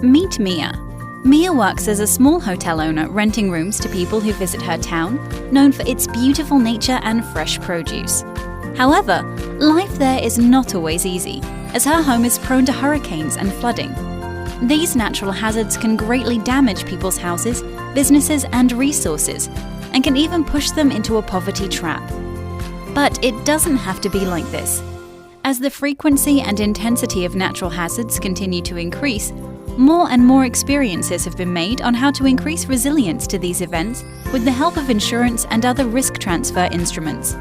Meet Mia. Mia works as a small hotel owner renting rooms to people who visit her town, known for its beautiful nature and fresh produce. However, life there is not always easy, as her home is prone to hurricanes and flooding. These natural hazards can greatly damage people's houses, businesses, and resources, and can even push them into a poverty trap. But it doesn't have to be like this. As the frequency and intensity of natural hazards continue to increase, more and more experiences have been made on how to increase resilience to these events with the help of insurance and other risk transfer instruments.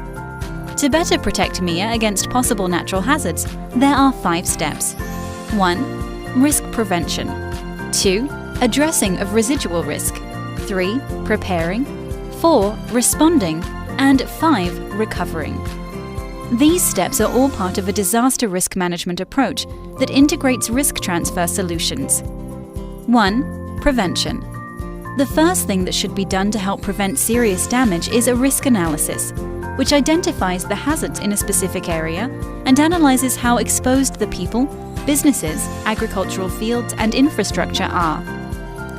To better protect Mia against possible natural hazards, there are 5 steps. 1. Risk prevention. 2. Addressing of residual risk. 3. Preparing. 4. Responding. And 5. Recovering. These steps are all part of a disaster risk management approach that integrates risk transfer solutions. 1. Prevention. The first thing that should be done to help prevent serious damage is a risk analysis, which identifies the hazards in a specific area and analyzes how exposed the people, businesses, agricultural fields, and infrastructure are.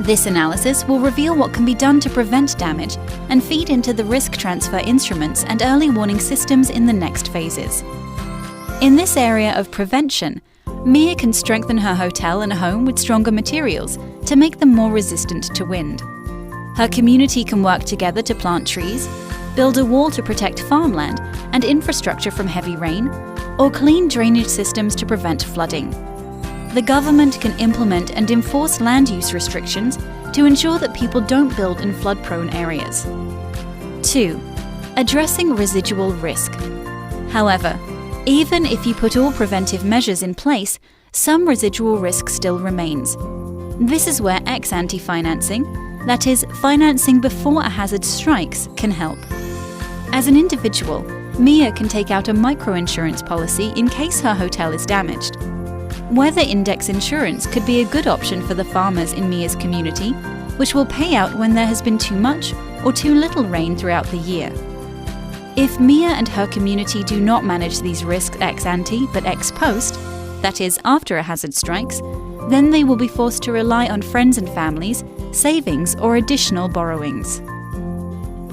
This analysis will reveal what can be done to prevent damage and feed into the risk transfer instruments and early warning systems in the next phases. In this area of prevention, Mia can strengthen her hotel and home with stronger materials to make them more resistant to wind. Her community can work together to plant trees, build a wall to protect farmland and infrastructure from heavy rain, or clean drainage systems to prevent flooding. The government can implement and enforce land use restrictions to ensure that people don't build in flood-prone areas. 2. Addressing residual risk. However, even if you put all preventive measures in place, some residual risk still remains. This is where ex-ante financing, that is, financing before a hazard strikes, can help. As an individual, Mia can take out a microinsurance policy in case her hotel is damaged. Weather index insurance could be a good option for the farmers in Mia's community, which will pay out when there has been too much or too little rain throughout the year. If Mia and her community do not manage these risks ex ante but ex post, that is, after a hazard strikes, then they will be forced to rely on friends and families, savings, or additional borrowings.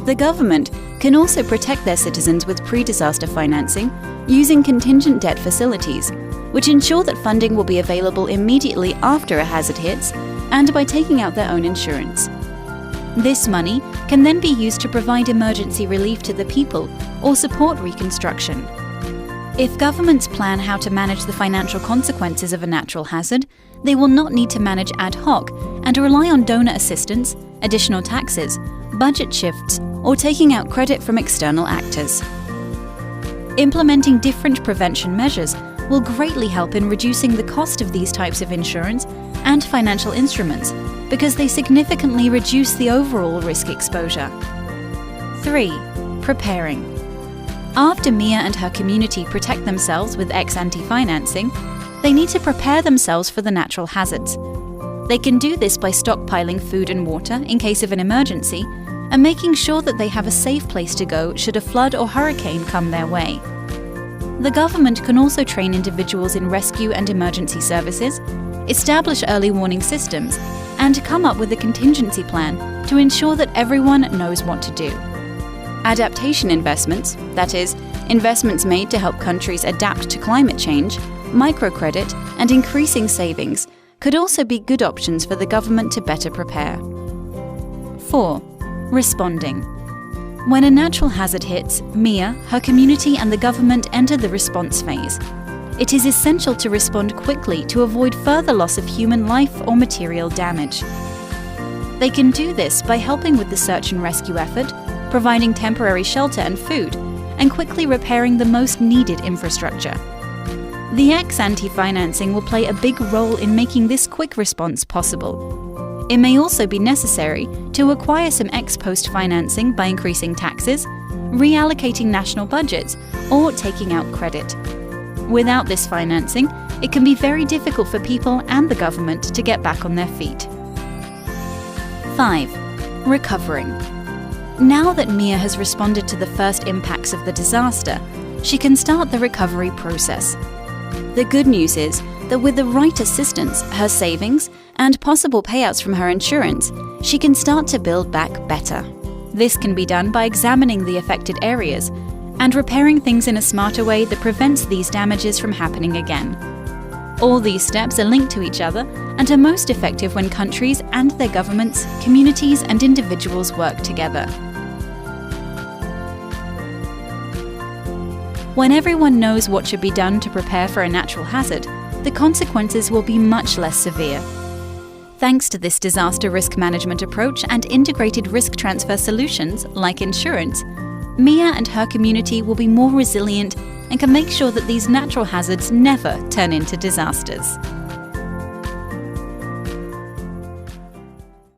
The government can also protect their citizens with pre-disaster financing using contingent debt facilities, which ensure that funding will be available immediately after a hazard hits and by taking out their own insurance. This money can then be used to provide emergency relief to the people or support reconstruction. If governments plan how to manage the financial consequences of a natural hazard, they will not need to manage ad hoc and rely on donor assistance, additional taxes, budget shifts, or taking out credit from external actors. Implementing different prevention measures will greatly help in reducing the cost of these types of insurance and financial instruments because they significantly reduce the overall risk exposure. 3. Preparing. After Mia and her community protect themselves with ex-ante financing, they need to prepare themselves for the natural hazards. They can do this by stockpiling food and water in case of an emergency and making sure that they have a safe place to go should a flood or hurricane come their way. The government can also train individuals in rescue and emergency services, establish early warning systems, and come up with a contingency plan to ensure that everyone knows what to do. Adaptation investments, that is, investments made to help countries adapt to climate change, microcredit, and increasing savings, could also be good options for the government to better prepare. 4. Responding. When a natural hazard hits, Mia, her community, and the government enter the response phase. It is essential to respond quickly to avoid further loss of human life or material damage. They can do this by helping with the search and rescue effort, providing temporary shelter and food, and quickly repairing the most needed infrastructure. The ex-ante financing will play a big role in making this quick response possible. It may also be necessary to acquire some ex-post financing by increasing taxes, reallocating national budgets, or taking out credit. Without this financing, it can be very difficult for people and the government to get back on their feet. 5. Recovering. Now that Mia has responded to the first impacts of the disaster, she can start the recovery process. The good news is that with the right assistance, her savings and possible payouts from her insurance, she can start to build back better. This can be done by examining the affected areas and repairing things in a smarter way that prevents these damages from happening again. All these steps are linked to each other and are most effective when countries and their governments, communities and individuals work together. When everyone knows what should be done to prepare for a natural hazard, the consequences will be much less severe. Thanks to this disaster risk management approach and integrated risk transfer solutions like insurance, Mia and her community will be more resilient and can make sure that these natural hazards never turn into disasters.